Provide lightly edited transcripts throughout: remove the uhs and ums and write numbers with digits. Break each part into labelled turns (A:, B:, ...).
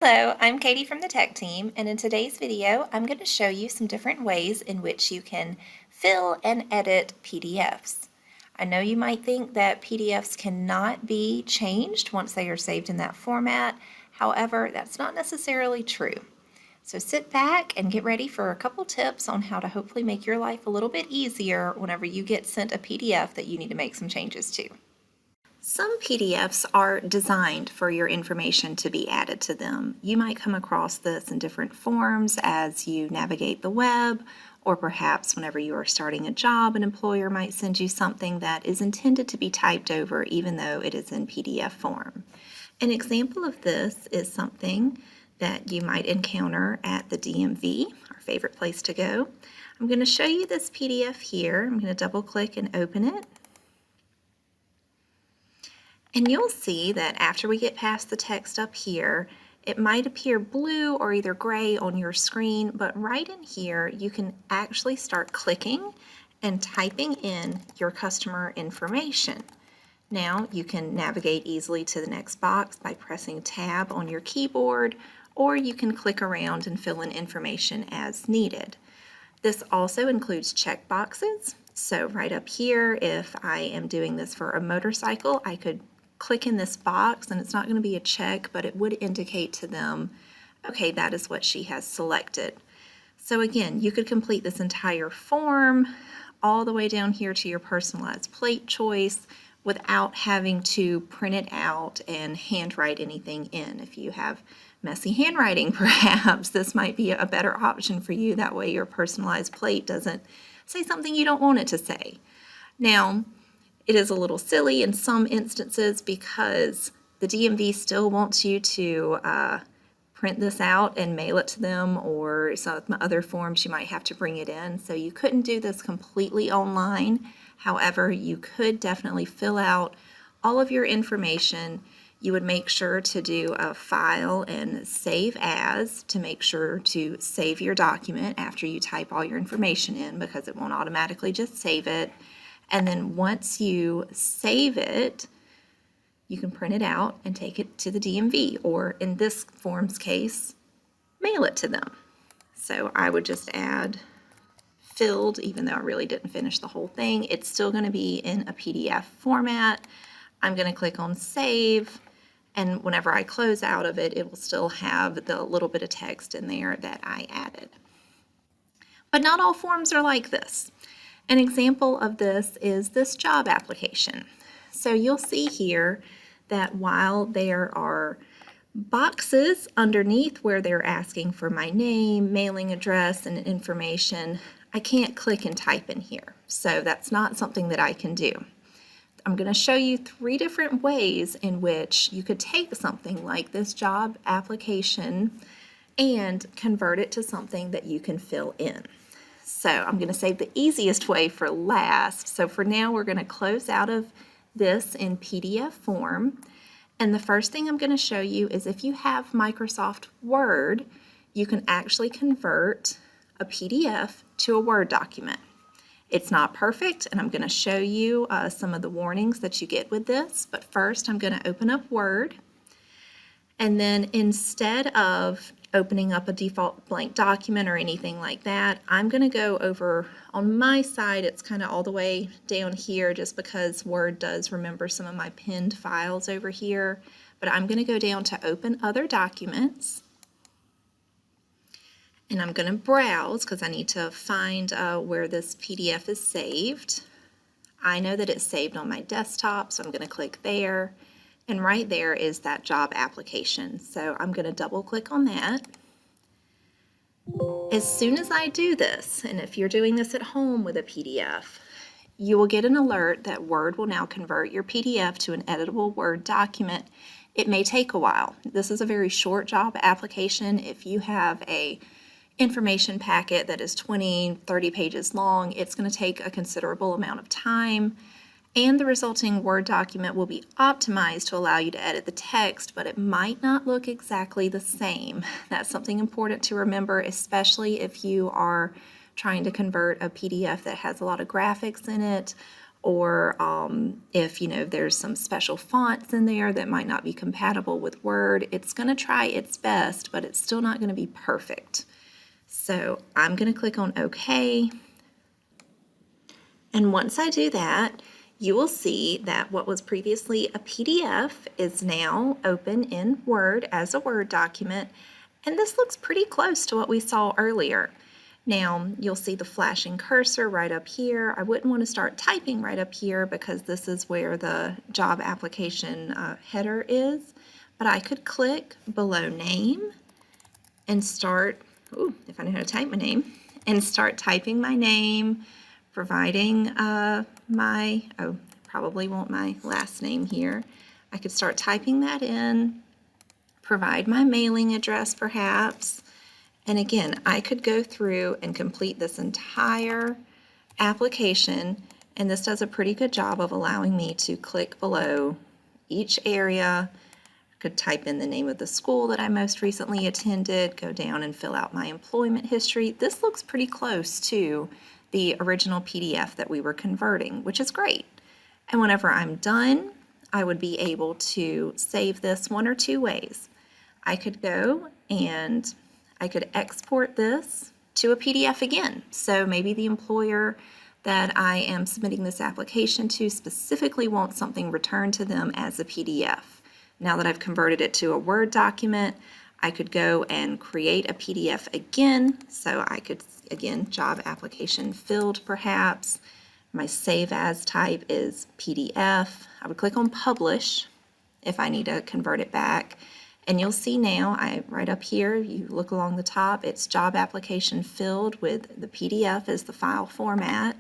A: Hello, I'm Katie from the tech team, and in today's video, I'm going to show you some different ways in which you can fill and edit PDFs. I know you might think that PDFs cannot be changed once they are saved in that format. However, that's not necessarily true. So sit back and get ready for a couple tips on how to hopefully make your life a little bit easier whenever you get sent a PDF that you need to make some changes to. Some PDFs are designed for your information to be added to them. You might come across this in different forms as you navigate the web, or perhaps whenever you are starting a job, an employer might send you something that is intended to be typed over even though it is in PDF form. An example of this is something that you might encounter at the DMV, our favorite place to go. I'm going to show you this PDF here. I'm going to double click and open it. And you'll see that after we get past the text up here, it might appear blue or either gray on your screen, but right in here you can actually start clicking and typing in your customer information. Now you can navigate easily to the next box by pressing Tab on your keyboard, or you can click around and fill in information as needed. This also includes checkboxes. So right up here, if I am doing this for a motorcycle, I could click in this box, and it's not going to be a check, but it would indicate to them, okay, that is what she has selected. So again, you could complete this entire form all the way down here to your personalized plate choice without having to print it out and handwrite anything in. If you have messy handwriting, perhaps this might be a better option for you. That way your personalized plate doesn't say something you don't want it to say. Now, it is a little silly in some instances because the DMV still wants you to print this out and mail it to them, or some other forms you might have to bring it in. So you couldn't do this completely online. However, you could definitely fill out all of your information. You would make sure to do a file and save as to make sure to save your document after you type all your information in, because it won't automatically just save it. And then once you save it, you can print it out and take it to the DMV, or in this form's case, mail it to them. So I would just add filled, even though I really didn't finish the whole thing. It's still going to be in a PDF format. I'm going to click on Save, and whenever I close out of it, it will still have the little bit of text in there that I added. But not all forms are like this. An example of this is this job application. So you'll see here that while there are boxes underneath where they're asking for my name, mailing address, and information, I can't click and type in here. So that's not something that I can do. I'm going to show you 3 different ways in which you could take something like this job application and convert it to something that you can fill in. So I'm going to save the easiest way for last. So for now, we're going to close out of this in PDF form. And the first thing I'm going to show you is if you have Microsoft Word, you can actually convert a PDF to a Word document. It's not perfect, and I'm going to show you some of the warnings that you get with this. But first, I'm going to open up Word. And then instead of opening up a default blank document or anything like that, I'm going to go over on my side. It's kind of all the way down here just because Word does remember some of my pinned files over here. But I'm going to go down to Open Other Documents. And I'm going to browse because I need to find where this PDF is saved. I know that it's saved on my desktop, so I'm going to click there. And right there is that job application. So I'm going to double click on that. As soon as I do this, and if you're doing this at home with a PDF, you will get an alert that Word will now convert your PDF to an editable Word document. It may take a while. This is a very short job application. If you have a information packet that is 20, 30 pages long, it's going to take a considerable amount of time. And the resulting Word document will be optimized to allow you to edit the text, but it might not look exactly the same. That's something important to remember, especially if you are trying to convert a PDF that has a lot of graphics in it, or if there's some special fonts in there that might not be compatible with Word. It's going to try its best, but it's still not going to be perfect. So I'm going to click on OK. And once I do that, you will see that what was previously a PDF is now open in Word as a Word document, and this looks pretty close to what we saw earlier. Now, you'll see the flashing cursor right up here. I wouldn't want to start typing right up here because this is where the job application header is, but I could click below name and start, if I know how to type my name, and start typing my name, providing probably want my last name here. I could start typing that in, provide my mailing address perhaps, and again, I could go through and complete this entire application, and this does a pretty good job of allowing me to click below each area. I could type in the name of the school that I most recently attended, go down and fill out my employment history. This looks pretty close to the original PDF that we were converting, which is great. And whenever I'm done, I would be able to save this one or two ways. I could go and I could export this to a PDF again. So maybe the employer that I am submitting this application to specifically wants something returned to them as a PDF. Now that I've converted it to a Word document, I could go and create a PDF again. So I could, again, job application filled perhaps. My save as type is PDF. I would click on publish if I need to convert it back. And you'll see now, right up here, you look along the top, it's job application filled with the PDF as the file format.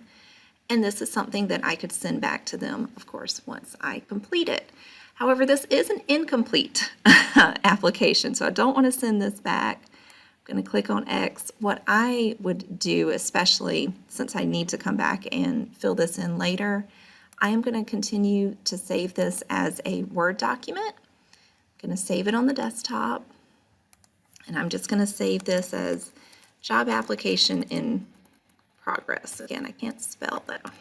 A: And this is something that I could send back to them, of course, once I complete it. However, this is an incomplete application, so I don't want to send this back. I'm going to click on X. What I would do, especially since I need to come back and fill this in later, I am going to continue to save this as a Word document. I'm going to save it on the desktop, and I'm just going to save this as job application in progress. Again, I can't spell though.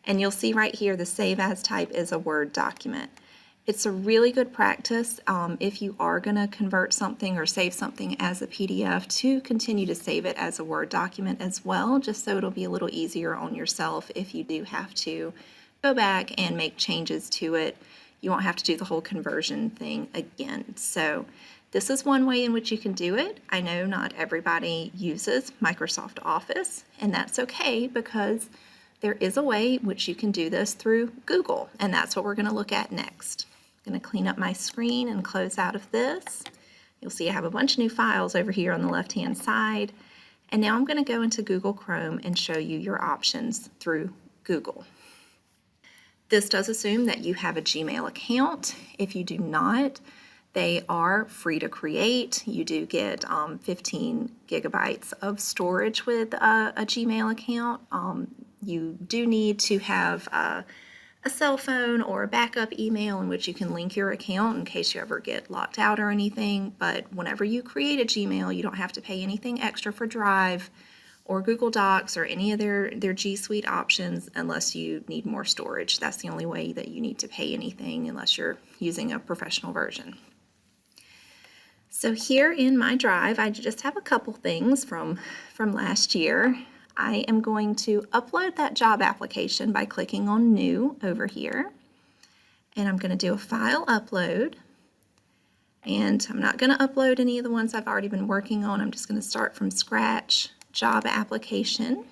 A: And you'll see right here the save as type is a Word document. It's a really good practice if you are going to convert something or save something as a PDF to continue to save it as a Word document as well, just so it'll be a little easier on yourself if you do have to go back and make changes to it. You won't have to do the whole conversion thing again. So this is one way in which you can do it. I know not everybody uses Microsoft Office, and that's okay because there is a way in which you can do this through Google, and that's what we're going to look at next. I'm going to clean up my screen and close out of this. You'll see I have a bunch of new files over here on the left-hand side, and now I'm going to go into Google Chrome and show you your options through Google. This does assume that you have a Gmail account. If you do not, they are free to create. You do get 15 gigabytes of storage with a Gmail account. You do need to have a cell phone or a backup email in which you can link your account in case you ever get locked out or anything. But whenever you create a Gmail, you don't have to pay anything extra for Drive or Google Docs or any of their G Suite options unless you need more storage. That's the only way that you need to pay anything unless you're using a professional version. So here in my Drive, I just have a couple things from last year. I am going to upload that job application by clicking on New over here. And I'm going to do a file upload. And I'm not going to upload any of the ones I've already been working on. I'm just going to start from scratch. Job application.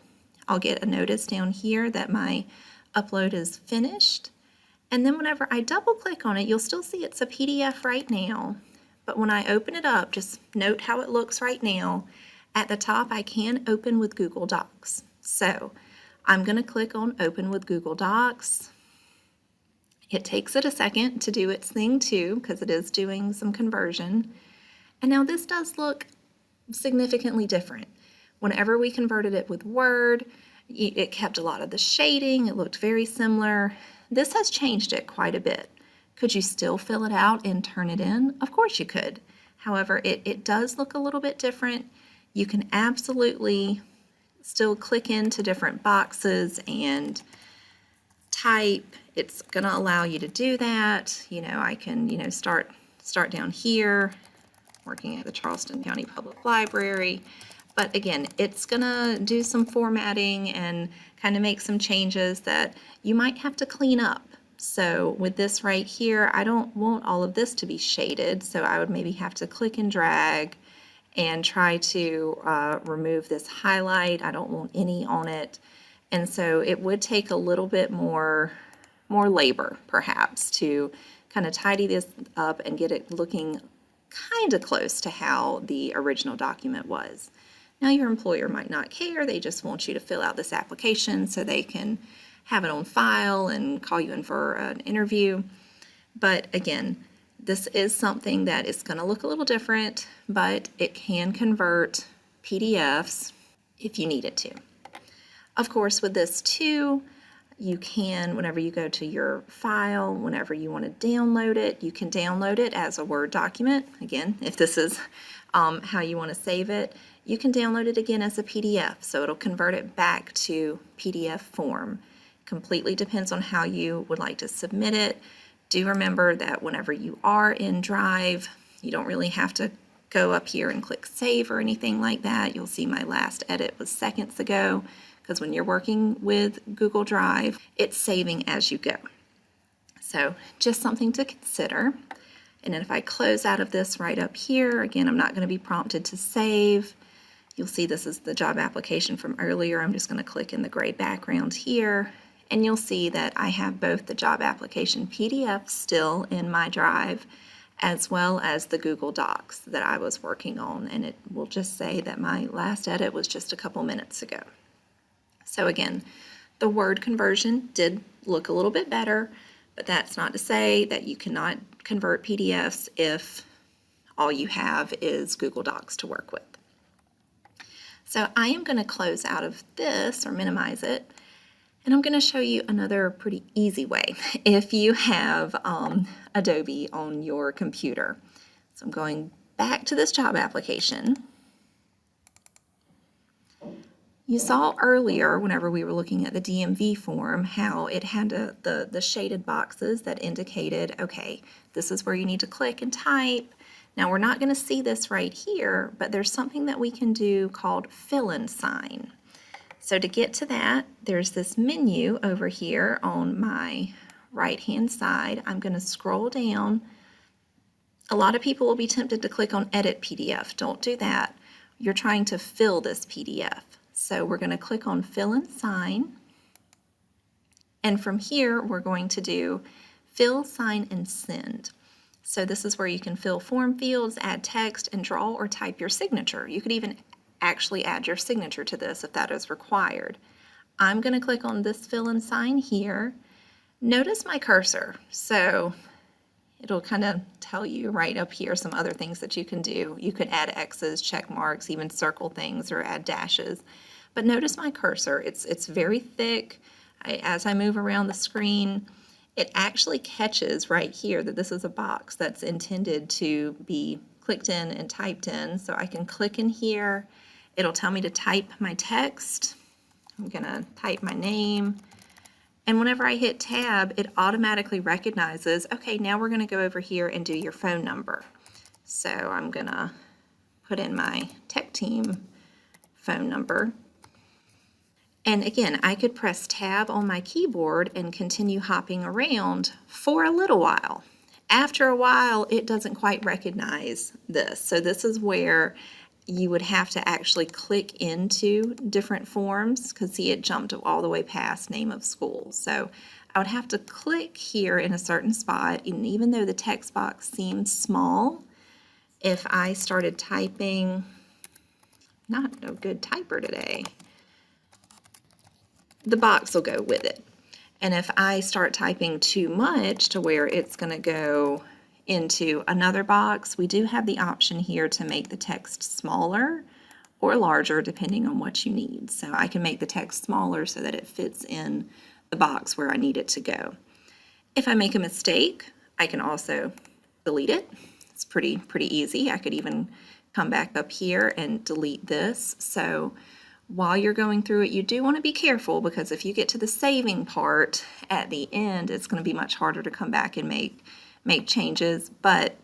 A: I'll get a notice down here that my upload is finished. And then whenever I double click on it, you'll still see it's a PDF right now. But when I open it up, just note how it looks right now. At the top, I can open with Google Docs. So I'm going to click on Open with Google Docs. It takes it a second to do its thing too, because it is doing some conversion. And now this does look significantly different. Whenever we converted it with Word, it kept a lot of the shading. It looked very similar. This has changed it quite a bit. Could you still fill it out and turn it in? Of course you could. However, it does look a little bit different. You can absolutely still click into different boxes and type, it's going to allow you to do that. I can, start down here, working at the Charleston County Public Library. But again, it's going to do some formatting and kind of make some changes that you might have to clean up. So with this right here, I don't want all of this to be shaded, so I would maybe have to click and drag and try to remove this highlight. I don't want any on it. And so it would take a little bit more labor, perhaps, to kind of tidy this up and get it looking kind of close to how the original document was. Now, your employer might not care. They just want you to fill out this application so they can have it on file and call you in for an interview. But again, this is something that is going to look a little different, but it can convert PDFs if you need it to. Of course, with this too, you can, whenever you go to your file, whenever you want to download it, you can download it as a Word document. Again, if this is how you want to save it, you can download it again as a PDF, so it'll convert it back to PDF form. Completely depends on how you would like to submit it. Do remember that whenever you are in Drive, you don't really have to go up here and click Save or anything like that. You'll see my last edit was seconds ago, because when you're working with Google Drive, it's saving as you go. So just something to consider. And then if I close out of this right up here, again, I'm not going to be prompted to save. You'll see this is the job application from earlier. I'm just going to click in the gray background here, and you'll see that I have both the job application PDF still in my Drive, as well as the Google Docs that I was working on, and it will just say that my last edit was just a couple minutes ago. So again, the word conversion did look a little bit better, but that's not to say that you cannot convert PDFs if all you have is Google Docs to work with. So I am going to close out of this or minimize it, and I'm going to show you another pretty easy way if you have Adobe on your computer. So I'm going back to this job application. You saw earlier, whenever we were looking at the DMV form, how it had the shaded boxes that indicated, okay, this is where you need to click and type. Now, we're not going to see this right here, but there's something that we can do called fill and sign. So to get to that, there's this menu over here on my right-hand side. I'm going to scroll down. A lot of people will be tempted to click on Edit PDF. Don't do that. You're trying to fill this PDF. So we're going to click on Fill and Sign. And from here, we're going to do Fill, Sign, and Send. So this is where you can fill form fields, add text, and draw or type your signature. You could even actually add your signature to this if that is required. I'm going to click on this Fill and Sign here. Notice my cursor. So it'll kind of tell you right up here some other things that you can do. You could add X's, check marks, even circle things or add dashes. But notice my cursor. It's very thick. As I move around the screen, it actually catches right here that this is a box that's intended to be clicked in and typed in. So I can click in here. It'll tell me to type my text. I'm going to type my name. And whenever I hit tab, it automatically recognizes, okay, now we're going to go over here and do your phone number. So I'm going to put in my tech team phone number. And again, I could press tab on my keyboard and continue hopping around for a little while. After a while, it doesn't quite recognize this. So this is where you would have to actually click into different forms, because see, it jumped all the way past name of school. So I would have to click here in a certain spot, and even though the text box seems small, if I started typing, not a good typer today, the box will go with it. And if I start typing too much to where it's going to go into another box, we do have the option here to make the text smaller or larger depending on what you need. So I can make the text smaller so that it fits in the box where I need it to go. If I make a mistake, I can also delete it. It's pretty easy. I could even come back up here and delete this. So while you're going through it, you do want to be careful, because if you get to the saving part at the end, it's going to be much harder to come back and make changes. But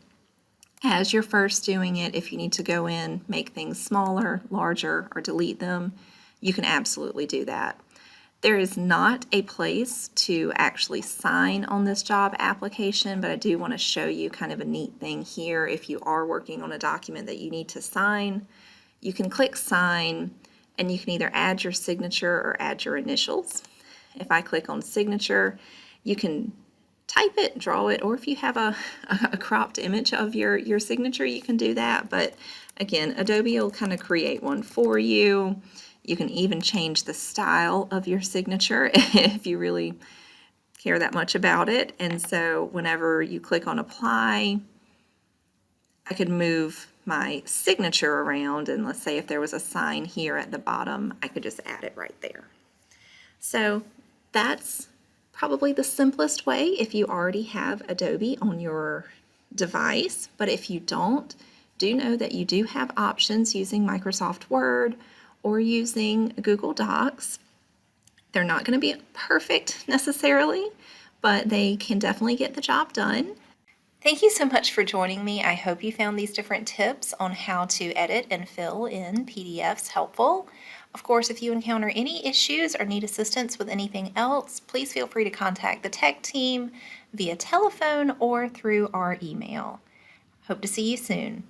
A: as you're first doing it, if you need to go in, make things smaller, larger, or delete them, you can absolutely do that. There is not a place to actually sign on this job application, but I do want to show you kind of a neat thing here. If you are working on a document that you need to sign, you can click sign, and you can either add your signature or add your initials. If I click on signature, you can type it, draw it, or if you have a cropped image of your signature, you can do that. But again, Adobe will kind of create one for you. You can even change the style of your signature if you really care that much about it. And so whenever you click on apply, I could move my signature around, and let's say if there was a sign here at the bottom, I could just add it right there. So that's probably the simplest way if you already have Adobe on your device. But if you don't, do know that you do have options using Microsoft Word or using Google Docs. They're not going to be perfect necessarily, but they can definitely get the job done. Thank you so much for joining me. I hope you found these different tips on how to edit and fill in PDFs helpful. Of course, if you encounter any issues or need assistance with anything else, please feel free to contact the tech team via telephone or through our email. Hope to see you soon.